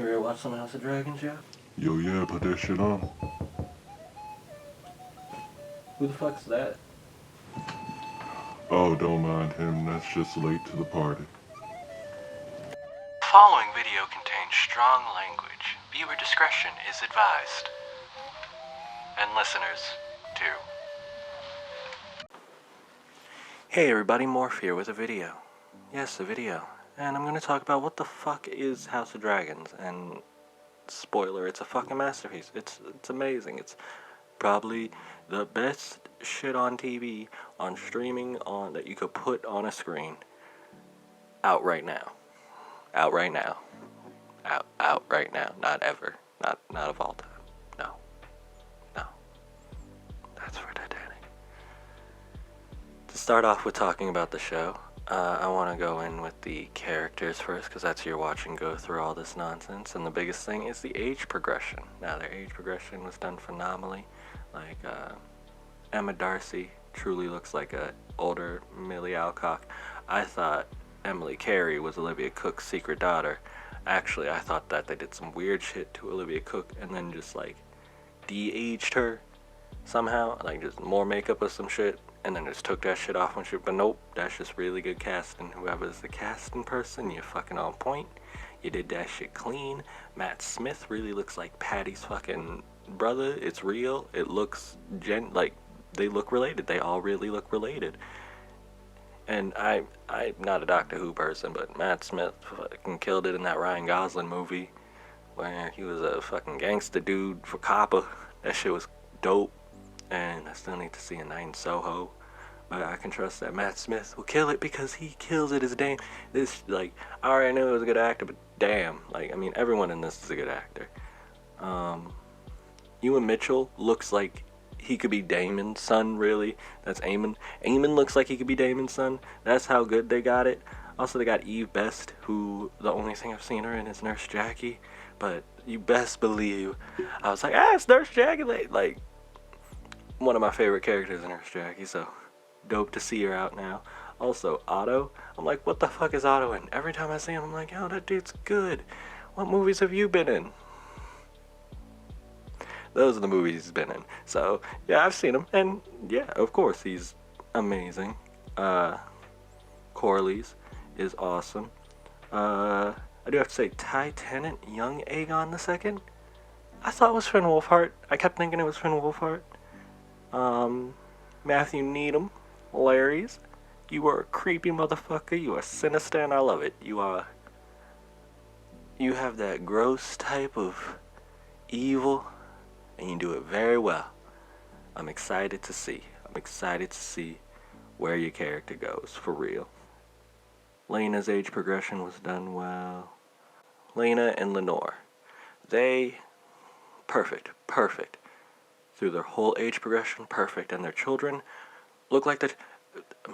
You ever watch some House of Dragons yet? Yo, yeah, put that shit on. Who the fuck's that? Oh, don't mind him, that's just late to the party. The following video contains strong language. Viewer discretion is advised. And listeners, too. Hey everybody, Morph here with a video. Yes, a video. And I'm gonna talk about what the fuck is House of Dragons. And spoiler, it's a fucking masterpiece. It's amazing. It's probably the best shit on TV, on streaming, on that you could put on a screen. Out right now. Out right now. Out right now. Not ever. Not of all time. No. That's for Titanic. To start off with talking about the show, I want to go in with the characters first, because that's who you're watching go through all this nonsense. And the biggest thing is the age progression. Now, their age progression was done phenomenally. Like, Emma Darcy truly looks like a older Millie Alcock. I thought Emily Carey was Olivia Cook's secret daughter. Actually, I thought that they did some weird shit to Olivia Cook and then just, like, de-aged her somehow. Like, just more makeup or some shit. And then just took that shit off when but nope, that's just really good casting. Whoever's the casting person, you're fucking on point. You did that shit clean. Matt Smith really looks like Patty's fucking brother. It's real. It looks like they look related. They all really look related. And I'm not a Doctor Who person, but Matt Smith fucking killed it in that Ryan Gosling movie where he was a fucking gangster dude for Copper. That shit was dope. And I still need to see a Night in Soho, but I can trust that Matt Smith will kill it because he kills it as damn. This, like, I already knew he was a good actor, but damn, like, I mean, everyone in this is a good actor. Ewan Mitchell looks like he could be Damon's son, really. That's Eamon. Eamon looks like he could be Damon's son. That's how good they got it. Also, they got Eve Best, who the only thing I've seen her in is Nurse Jackie, but you best believe I was like, it's Nurse Jackie, like, one of my favorite characters in Nurse Jackie, so dope to see her out now. Also, Otto, I'm like, what the fuck is Otto in? Every time I see him, I'm like, yo, that dude's good. What movies have you been in? Those are the movies he's been in. So, yeah, I've seen him, and yeah, of course, he's amazing. Corley's is awesome. I do have to say, Ty Tennant, young Aegon II, I thought it was Finn Wolfhard. I kept thinking it was Finn Wolfhard. Matthew Needham, Larry's, you are a creepy motherfucker, you are sinister and I love it. You have that gross type of evil and you do it very well. I'm excited to see where your character goes, for real. Lena's age progression was done well. Lena and Lenore, they, perfect. Through their whole age progression, perfect, and their children look like that. I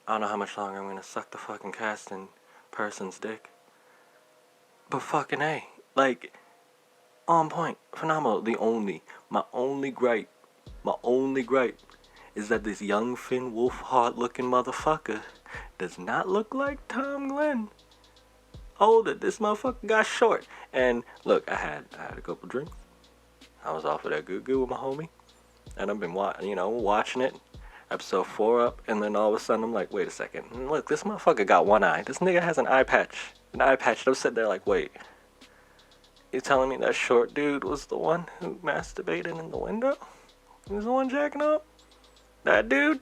don't know how much longer I'm gonna suck the fucking casting person's dick, but fucking A, like, on point, phenomenal. My only gripe is that this young Finn Wolfhard looking motherfucker does not look like Tom Glenn. Oh, that this motherfucker got short. And look, I had a couple drinks. I was off of that good with my homie, and I've been watching it, episode 4 up, and then all of a sudden I'm like, wait a second, look, this motherfucker got one eye. This nigga has an eye patch. And I'm sitting there like, wait, you telling me that short dude was the one who masturbated in the window? He was the one jacking up? That dude?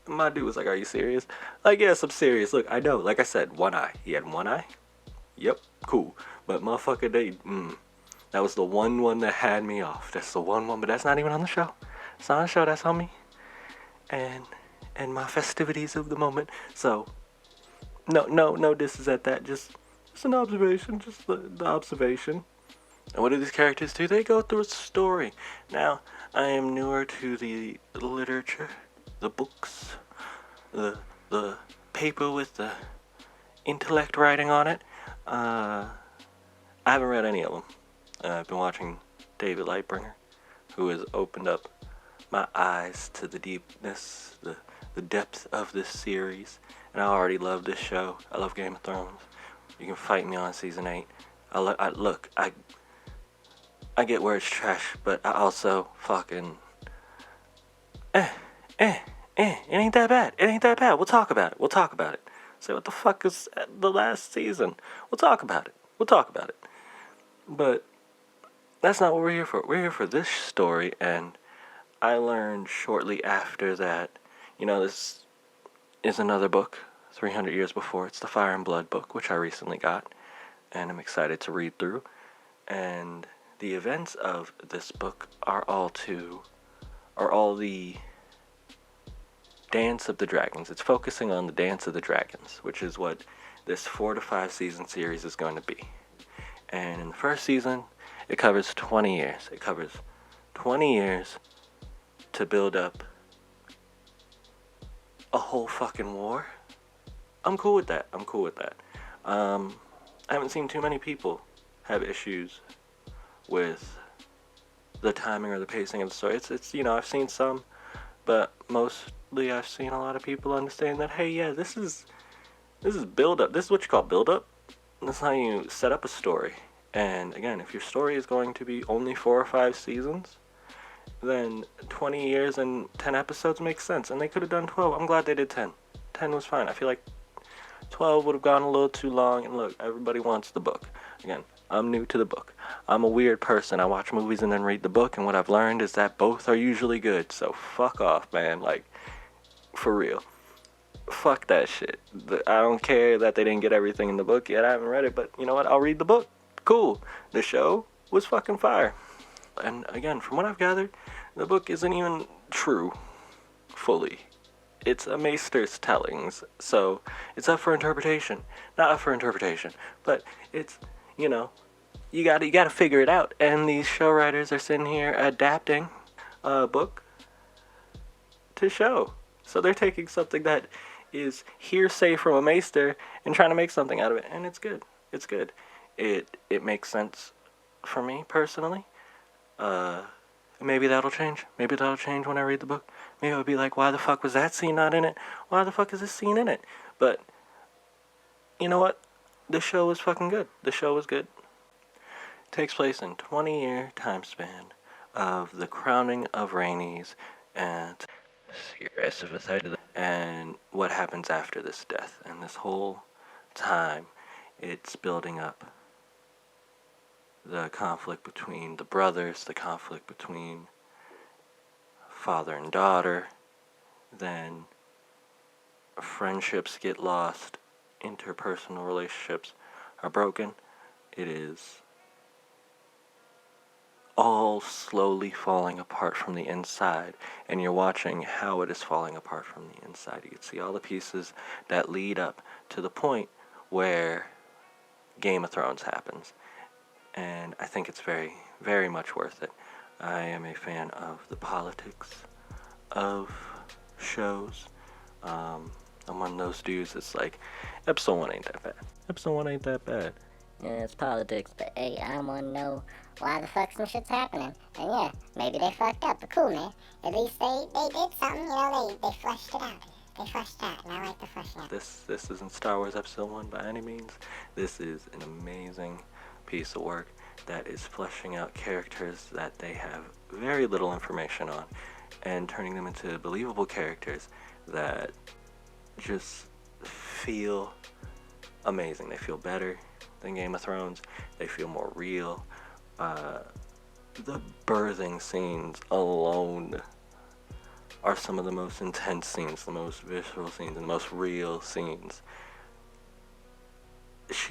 My dude was like, are you serious? Like, yes, I'm serious. Look, I know, like I said, one eye. He had one eye? Yep, cool. But motherfucker, that was the one that had me off. That's the one, but that's not even on the show. It's not on the show, that's on me. And my festivities of the moment. So, no, this is at that. Just an observation, just the observation. And what do these characters do? They go through a story. Now, I am newer to the literature, the books, the paper with the intellect writing on it. I haven't read any of them. I've been watching David Lightbringer, who has opened up my eyes to the deepness, the the depth of this series. And I already love this show. I love Game of Thrones. You can fight me on season 8. I get where it's trash, but I also fucking it ain't that bad. It ain't that bad. We'll talk about it. Say, what the fuck is the last season? We'll talk about it. But that's not what we're here for. We're here for this story, and I learned shortly after that, this is another book, 300 years before. It's the Fire and Blood book, which I recently got, and I'm excited to read through. And the events of this book are all the Dance of the Dragons. It's focusing on the Dance of the Dragons, which is what this 4 to 5 season series is going to be. And in the first season, it covers 20 years. It covers 20 years to build up a whole fucking war. I'm cool with that. I haven't seen too many people have issues with the timing or the pacing of the story. It's I've seen some, but mostly I've seen a lot of people understand that, hey, yeah, this is build up. This is what you call build up. That's how you set up a story. And again, if your story is going to be only 4 or 5 seasons, then 20 years and 10 episodes makes sense. And they could have done 12. I'm glad they did 10. 10 was fine. I feel like 12 would have gone a little too long. And look, everybody wants the book. Again, I'm new to the book. I'm a weird person. I watch movies and then read the book. And what I've learned is that both are usually good. So fuck off, man. Like, for real. Fuck that shit. I don't care that they didn't get everything in the book yet. I haven't read it. But you know what? I'll read the book. Cool. The show was fucking fire. And again, from what I've gathered, the book isn't even true fully. It's a maester's tellings, so it's up for interpretation. Not up for interpretation, but it's, you gotta figure it out. And these show writers are sitting here adapting a book to show. So they're taking something that is hearsay from a maester and trying to make something out of it, and it's good. It's good. It makes sense for me personally. Maybe that'll change. Maybe that'll change when I read the book. Maybe I'll be like, why the fuck was that scene not in it? Why the fuck is this scene in it? But, you know what? The show was fucking good. The show was good. It takes place in 20-year time span of the crowning of Rhaenys and what happens after this death. And this whole time, it's building up the conflict between the brothers, the conflict between father and daughter, then friendships get lost, interpersonal relationships are broken. It is all slowly falling apart from the inside, and you're watching how it is falling apart from the inside. You can see all the pieces that lead up to the point where Game of Thrones happens. And I think it's very, very much worth it. I am a fan of the politics of shows. I'm one of those dudes that's like, episode 1 ain't that bad. Episode 1 ain't that bad. Yeah, it's politics, but hey, I wanna know why the fuck some shit's happening. And yeah, maybe they fucked up, but cool, man. At least they did something, they fleshed it out. They fleshed out, and I like the fleshing out. This isn't Star Wars Episode 1 by any means. This is an amazing piece of work that is fleshing out characters that they have very little information on and turning them into believable characters that just feel amazing. They feel better than Game of Thrones. They feel more real. The birthing scenes alone are some of the most intense scenes, the most visceral scenes, and the most real scenes.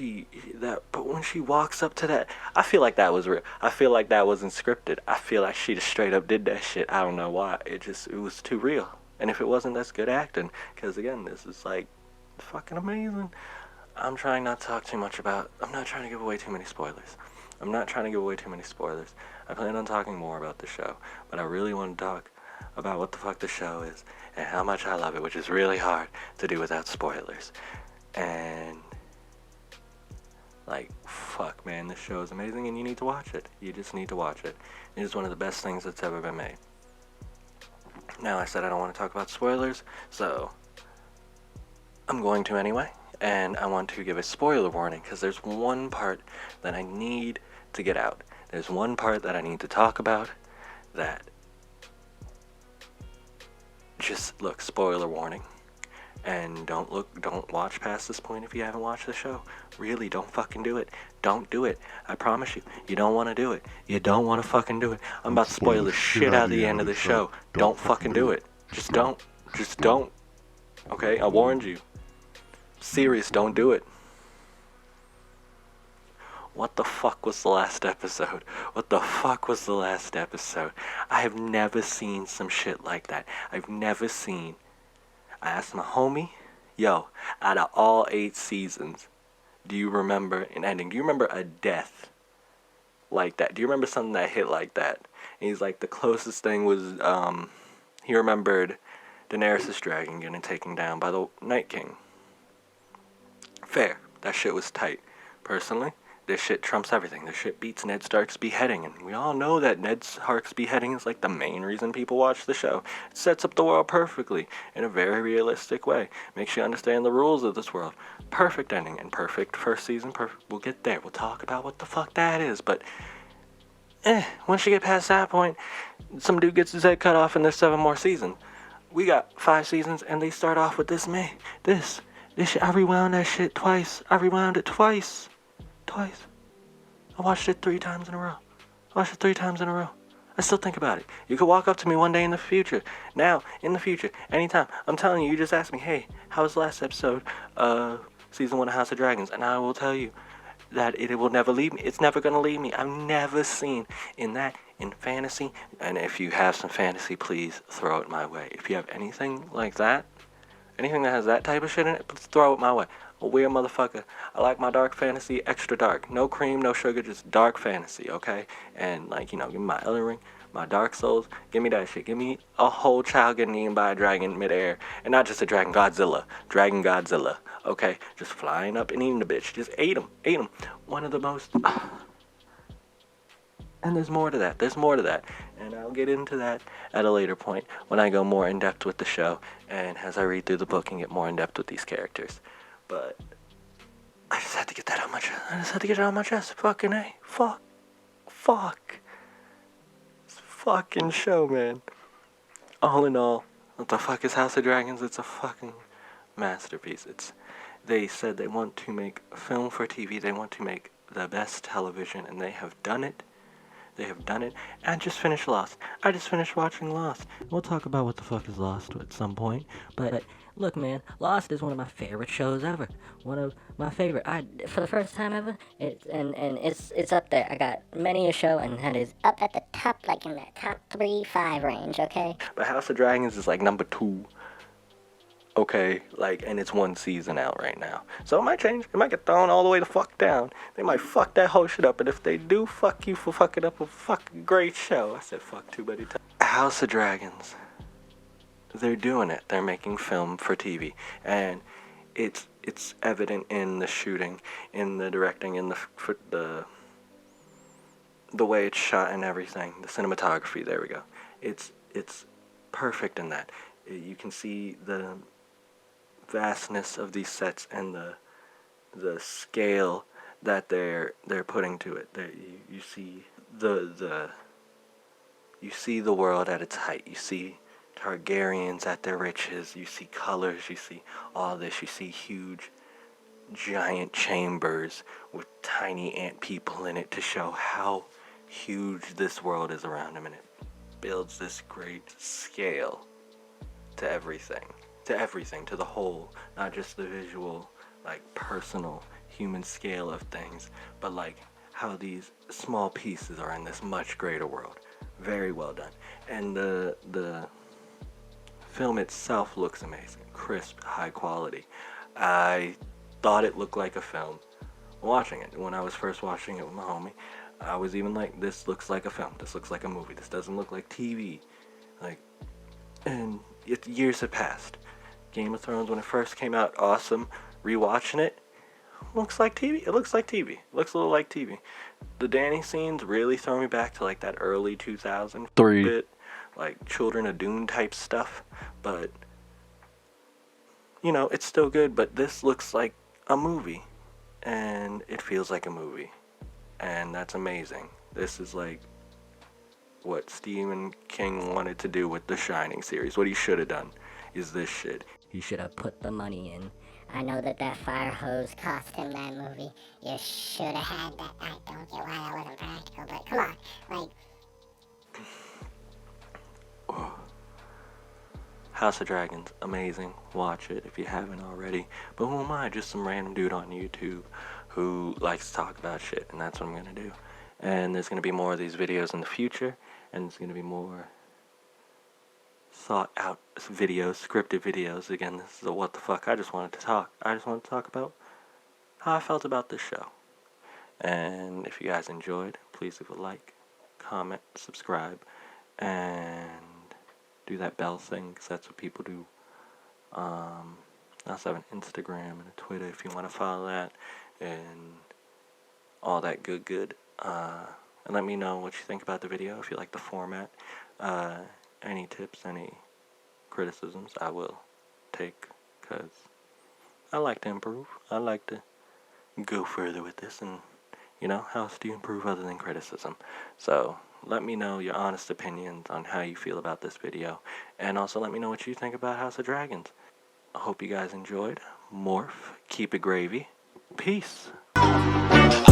But when she walks up to that, I feel like that was real. I feel like that wasn't scripted. I feel like she just straight up did that shit. I don't know why. It was too real. And if it wasn't, that's good acting. Because again, this is like fucking amazing. I'm trying not to talk too much about. I'm not trying to give away too many spoilers. I plan on talking more about the show, but I really want to talk about what the fuck the show is and how much I love it, which is really hard to do without spoilers. And like, fuck, man, this show is amazing and you need to watch it. You just need to watch it. It is one of the best things that's ever been made. Now, I said I don't want to talk about spoilers, so I'm going to anyway. And I want to give a spoiler warning because there's one part that I need to get out. There's one part that I need to talk about that just look, spoiler warning. And don't watch past this point if you haven't watched the show. Really, don't fucking do it. Don't do it. I promise you, you don't want to do it. You don't want to fucking do it. I'm about to spoil the shit out of the end of the show. Don't fucking do it. Just don't. Just don't. Okay, I warned you. Serious, don't do it. What the fuck was the last episode? What the fuck was the last episode? I have never seen some shit like that. I've never seen. I asked my homie, yo, out of all 8 seasons, do you remember an ending? Do you remember a death like that? Do you remember something that hit like that? And he's like, the closest thing was, he remembered Daenerys' dragon getting taken down by the Night King. Fair. That shit was tight. Personally, this shit trumps everything. This shit beats Ned Stark's beheading. And we all know that Ned Stark's beheading is like the main reason people watch the show. It sets up the world perfectly in a very realistic way. Makes you understand the rules of this world. Perfect ending and perfect first season. Perfect. We'll get there. We'll talk about what the fuck that is. But once you get past that point, some dude gets his head cut off and there's 7 more seasons. We got 5 seasons and they start off with this shit. I rewound that shit twice. I rewound it twice. I watched it 3 times in a row. I still think about it. You could walk up to me one day in the future. Now, in the future, anytime. I'm telling you, you just ask me, hey, how was the last episode of season 1 of House of Dragons? And I will tell you that it will never leave me. It's never going to leave me. I've never seen in fantasy. And if you have some fantasy, please throw it my way. If you have anything like that, anything that has that type of shit in it, please throw it my way. A weird motherfucker. I like my dark fantasy extra dark. No cream, no sugar, just dark fantasy, okay? And, like, give me my Elden Ring, my Dark Souls. Give me that shit. Give me a whole child getting eaten by a dragon midair. And not just a dragon, Godzilla. Dragon Godzilla, okay? Just flying up and eating the bitch. Just ate him. One of the most... And there's more to that. And I'll get into that at a later point when I go more in depth with the show and as I read through the book and get more in depth with these characters. But I just had to get that out my chest. Fucking A. Fuck. This fucking show, man. All in all, what the fuck is House of Dragons? It's a fucking masterpiece. They said they want to make film for TV. They want to make the best television, and they have done it. I just finished Lost. I just finished watching Lost. We'll talk about what the fuck is Lost at some point. But look, man, Lost is one of my favorite shows ever. One of my favorite. For the first time ever, it's up there. I got many a show, and that is Up at the top, like in that top 3-5 range, okay? But House of Dragons is like number 2. Okay, and it's 1 season out right now. So it might change. It might get thrown all the way the fuck down. They might fuck that whole shit up. And if they do, fuck you for fucking up a fucking great show. I said fuck too many times. House of Dragons. They're doing it. They're making film for TV. And it's evident in the shooting, in the directing, in the way it's shot and everything. The cinematography, there we go. It's perfect in that. You can see the vastness of these sets and the scale that they're putting to it. You see you see the world at its height. You see Targaryens at their riches. You see colors. You see all this. You see huge, giant chambers with tiny ant people in it to show how huge this world is around them, and it builds this great scale to everything, to the whole, not just the visual, personal, human scale of things, but how these small pieces are in this much greater world. Very well done. And the film itself looks amazing, crisp, high quality. I thought it looked like a film watching it. When I was first watching it with my homie, I was even like, this looks like a film. This looks like a movie. This doesn't look like TV. And years have passed. Game of Thrones, when it first came out, awesome. Rewatching it, looks like TV. It looks like TV. It looks a little like TV. The Dany scenes really throw me back to that early 2003 bit. like Children of Dune type stuff, but you know, it's still good. But this looks like a movie, and it feels like a movie, and that's amazing. This is like what Stephen King wanted to do with the Shining series. What he should have done is this shit. He should have put the money in. I know that fire hose cost him that movie. You should have had that. I don't get why that wasn't practical, but come on, like. House of Dragons, amazing. Watch it if you haven't already. But who am I? Just some random dude on YouTube who likes to talk about shit, and that's what I'm gonna do. And there's gonna be more of these videos in the future, and there's gonna be more thought out videos, scripted videos. Again, this is a what the fuck. I just wanted to talk about how I felt about this show. And if you guys enjoyed, please leave a like, comment, subscribe, and do that bell thing, because that's what people do. I also have an Instagram and a Twitter if you want to follow that, and all that good. And let me know what you think about the video, if you like the format. Any tips, any criticisms, I will take, because I like to improve. I like to go further with this, and, you know, how else do you improve other than criticism? So, let me know your honest opinions on how you feel about this video, and also let me know what you think about House of Dragons. I hope you guys enjoyed. Morph, keep it gravy. Peace.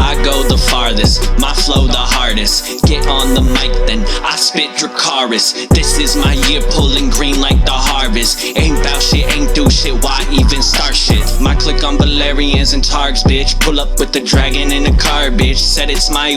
I go the farthest, my flow the hardest. Get on the mic then, I spit Dracarys. This is my year, pulling green like the harvest. Ain't bout shit, ain't do shit, why even start shit? My click on Valerians and Targs, bitch. Pull up with the dragon in the car, bitch. Said it's my